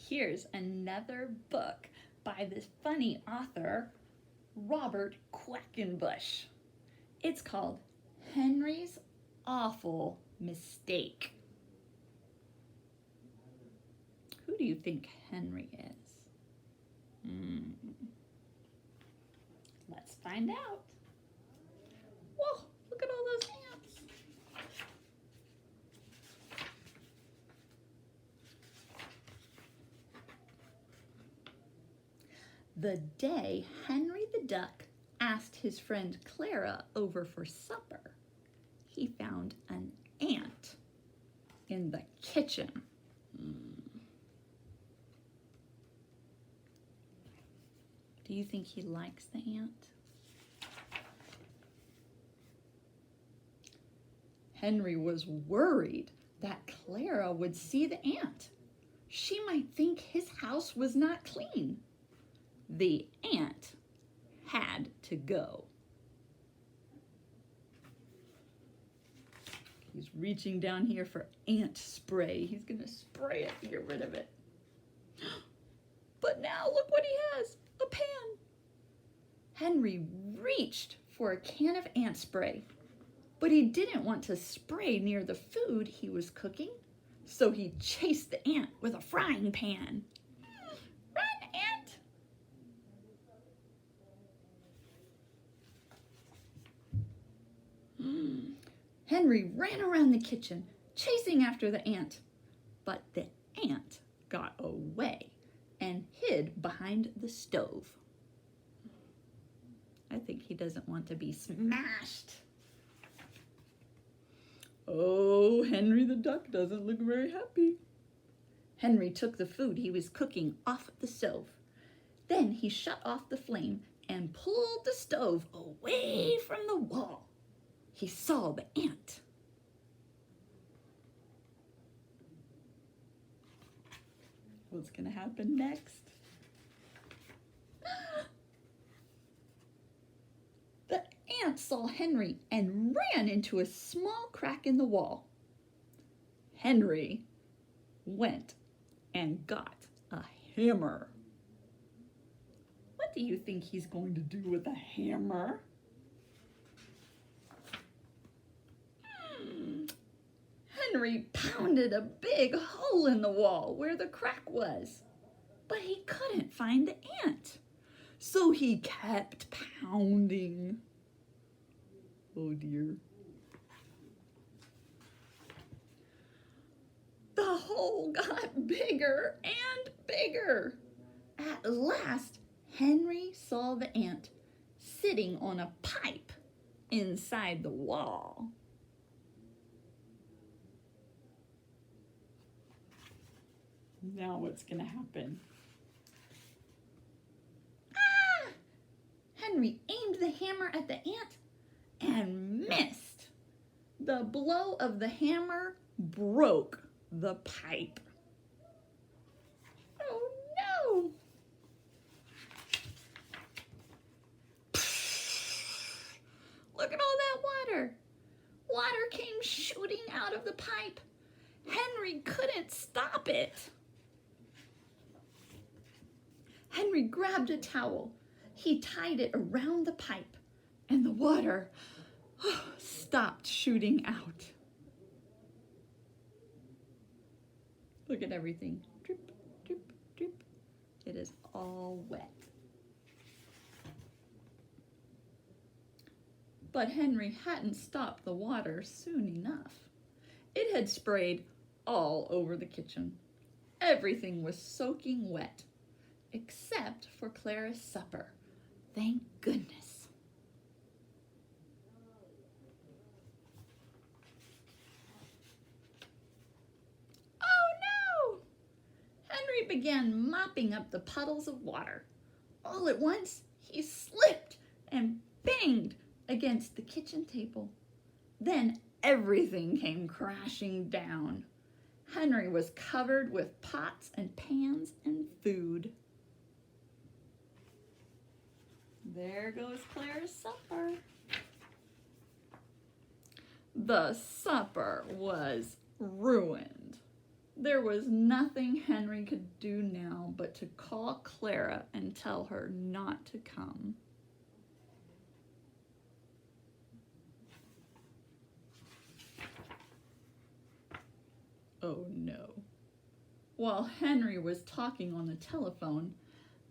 Here's another book by this funny author, Robert Quackenbush. It's called Henry's Awful Mistake. Who do you think Henry is? Let's find out. Whoa, look at all those ants. The day Henry the Duck asked his friend Clara over for supper, he found an ant in the kitchen. Do you think he likes the ant? Henry was worried that Clara would see the ant. She might think his house was not clean. The ant had to go. He's reaching down here for ant spray. He's going to spray it to get rid of it. But now look what he has, a pan. Henry reached for a can of ant spray, but he didn't want to spray near the food he was cooking, so he chased the ant with a frying pan. Run, ant! Henry ran around the kitchen, chasing after the ant, but the ant got away and hid behind the stove. I think he doesn't want to be smashed. Oh, Henry the Duck doesn't look very happy. Henry took the food he was cooking off the stove. Then he shut off the flame and pulled the stove away from the wall. He saw the ant. What's going to happen next? The ant saw Henry and ran into a small crack in the wall. Henry went and got a hammer. What do you think he's going to do with a hammer? Henry pounded a big hole in the wall where the crack was, but he couldn't find the ant. So he kept pounding. Oh dear. The hole got bigger and bigger. At last, Henry saw the ant sitting on a pipe inside the wall. Now what's going to happen? Henry aimed the hammer at the ant and missed. The blow of the hammer broke the pipe. Oh no! Look at all that water. Water came shooting out of the pipe. Henry couldn't stop it. Henry grabbed a towel. He tied it around the pipe, and the water stopped shooting out. Look at everything. Drip, drip, drip. It is all wet. But Henry hadn't stopped the water soon enough. It had sprayed all over the kitchen. Everything was soaking wet, except for Clara's supper. Thank goodness. Oh no! Henry began mopping up the puddles of water. All at once, he slipped and banged against the kitchen table. Then everything came crashing down. Henry was covered with pots and pans and food. There goes Clara's supper. The supper was ruined. There was nothing Henry could do now but to call Clara and tell her not to come. Oh no. While Henry was talking on the telephone,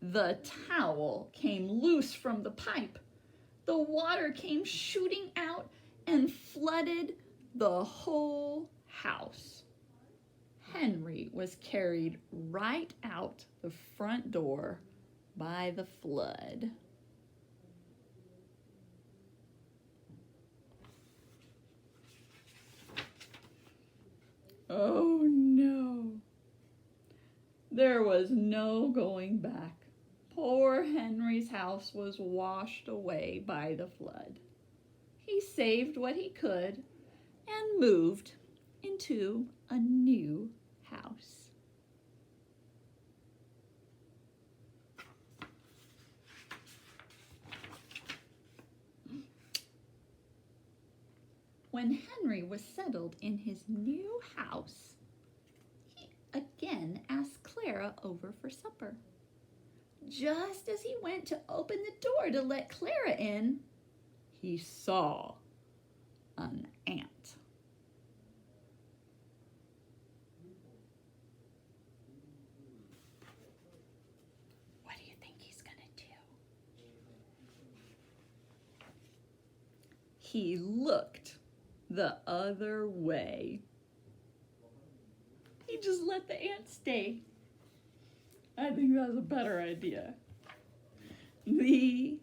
the towel came loose from the pipe. The water came shooting out and flooded the whole house. Henry was carried right out the front door by the flood. Oh no. There was no going back. Poor Henry's house was washed away by the flood. He saved what he could and moved into a new house. When Henry was settled in his new house, he again asked Clara over for supper. Just as he went to open the door to let Clara in, he saw an ant. What do you think he's gonna do? He looked the other way. He just let the ant stay. I think that's a better idea. The